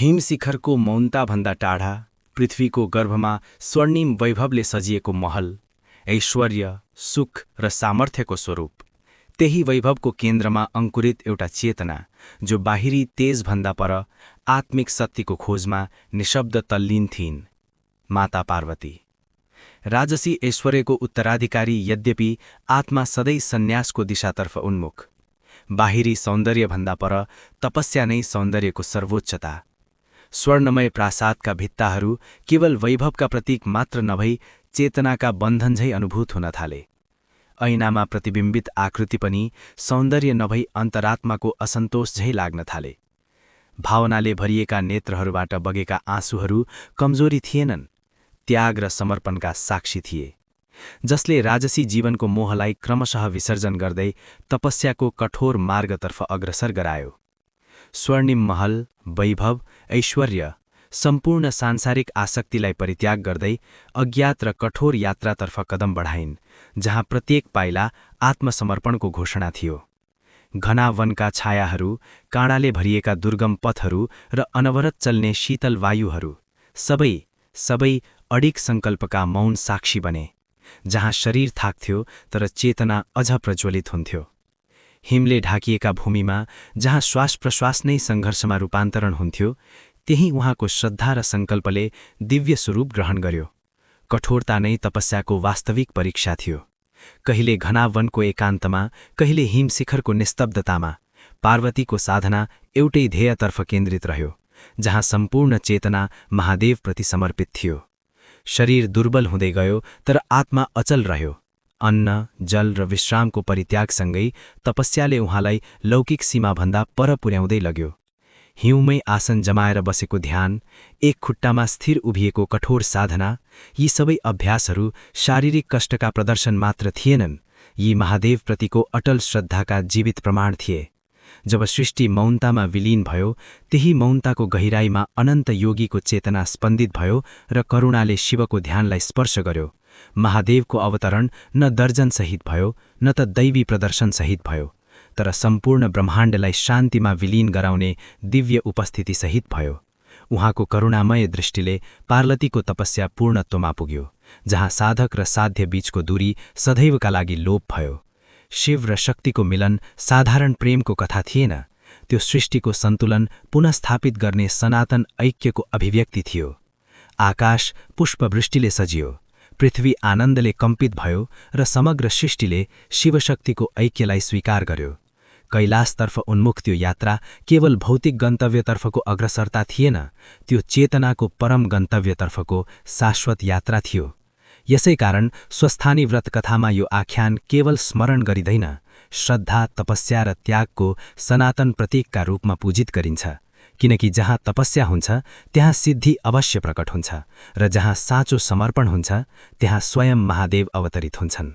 हिमशिखरको मौनताभन्दा टाढा पृथ्वीको गर्भमा स्वर्णिम वैभवले सजिएको महल, ऐश्वर्य, सुख र सामर्थ्यको स्वरूप। त्यही वैभवको केन्द्रमा अंकुरित एउटा चेतना जो बाहिरी तेजभन्दा पर आत्मिक शक्तिको खोजमा निशब्द तल्लीन थिइन्। माता पार्वती राजसी ऐश्वर्यको उत्तराधिकारी, यद्यपि आत्मा सधैँ सन्यासको दिशातर्फ उन्मुख। बाहिरी सौन्दर्यभन्दा पर तपस्या नै सौन्दर्यको सर्वोच्चता। स्वर्णमय प्रासादका भित्ताहरू केवल वैभवका प्रतीक मात्र नभई चेतनाका बन्धन झै अनुभूत हुन थाले। ऐनामा प्रतिबिम्बित आकृति पनि सौन्दर्य नभई अन्तरात्माको असन्तोष झै लाग्न थाले। भावनाले भरिएका नेत्रहरूबाट बगेका आँसुहरू कमजोरी थिएनन्, त्याग र समर्पणका साक्षी थिए, जसले राजसी जीवनको मोहलाई क्रमशः विसर्जन गर्दै तपस्याको कठोर मार्गतर्फ अग्रसर गरायो। स्वर्णिम महल, वैभव, ऐश्वर्य, सम्पूर्ण सांसारिक आसक्तिलाई परित्याग गर्दै अज्ञात र कठोर यात्रातर्फ कदम बढाइन्, जहाँ प्रत्येक पाइला आत्मसमर्पणको घोषणा थियो। घना वनका छायाहरू, काँडाले भरिएका दुर्गम पथहरू र अनवरत चल्ने शीतल वायुहरू सबै अडिग सङ्कल्पका मौन साक्षी बने, जहाँ शरीर थाक्थ्यो तर चेतना अझ प्रज्वलित हुन्थ्यो। हिमले ढाकिएका भूमिमा जहाँ श्वास प्रश्वास नै सङ्घर्षमा रूपान्तरण हुन्थ्यो, त्यही उहाँको श्रद्धा र सङ्कल्पले दिव्य स्वरूप ग्रहण गर्यो। कठोरता नै तपस्याको वास्तविक परीक्षा थियो। कहिले घना वनको एकान्तमा, कहिले हिमशिखरको निस्तब्धतामा पार्वतीको साधना एउटै ध्येयतर्फ केन्द्रित रह्यो, जहाँ सम्पूर्ण चेतना महादेवप्रति समर्पित थियो। शरीर दुर्बल हुँदै गयो तर आत्मा अचल रह्यो। अन्न, जल र विश्रामको परित्यागसँगै तपस्याले उहाँलाई लौकिक सीमाभन्दा पर पुर्याउँदै लग्यो। हिउँमै आसन जमाएर बसेको ध्यान, एक खुट्टामा स्थिर उभिएको कठोर साधना, यी सबै अभ्यासहरू शारीरिक कष्टका प्रदर्शन मात्र थिएनन्, यी महादेवप्रतिको अटल श्रद्धाका जीवित प्रमाण थिए। जब सृष्टि मौनतामा विलीन भयो, त्यही मौनताको गहिराईमा अनन्त योगीको चेतना स्पन्दित भयो र करुणाले शिवको ध्यानलाई स्पर्श गर्यो। महादेवको अवतरण न दर्जनसहित भयो, न त दैवी प्रदर्शनसहित भयो, तर सम्पूर्ण ब्रह्माण्डलाई शान्तिमा विलीन गराउने दिव्य उपस्थितिसहित भयो। उहाँको करुणामय दृष्टिले पार्वतीको तपस्या पूर्णत्वमा पुग्यो, जहाँ साधक र साध्य बीचको दूरी सदैवका लागि लोप भयो। शिव र शक्तिको मिलन साधारण प्रेमको कथा थिएन, त्यो सृष्टिको सन्तुलन पुनस्थापित गर्ने सनातन ऐक्यको अभिव्यक्ति थियो। आकाश पुष्पवृष्टिले सजियो, पृथ्वी आनन्दले कम्पित भयो र समग्र सृष्टिले शिवशक्तिको ऐक्यलाई स्वीकार गर्यो। कैलाशतर्फ उन्मुख त्यो यात्रा केवल भौतिक गन्तव्यतर्फको अग्रसरता थिएन, त्यो चेतनाको परम गन्तव्यतर्फको शाश्वत यात्रा थियो। यसैकारण स्वस्थानी व्रत कथामा यो आख्यान केवल स्मरण गरिँदैन, श्रद्धा, तपस्या र त्यागको सनातन प्रतीकका रूपमा पूजित गरिन्छ, किनकि जहाँ तपस्या हुन्छ त्यहाँ सिद्धि अवश्य प्रकट हुन्छ, र जहाँ साँचो समर्पण हुन्छ त्यहाँ स्वयं महादेव अवतरित हुन्छन्।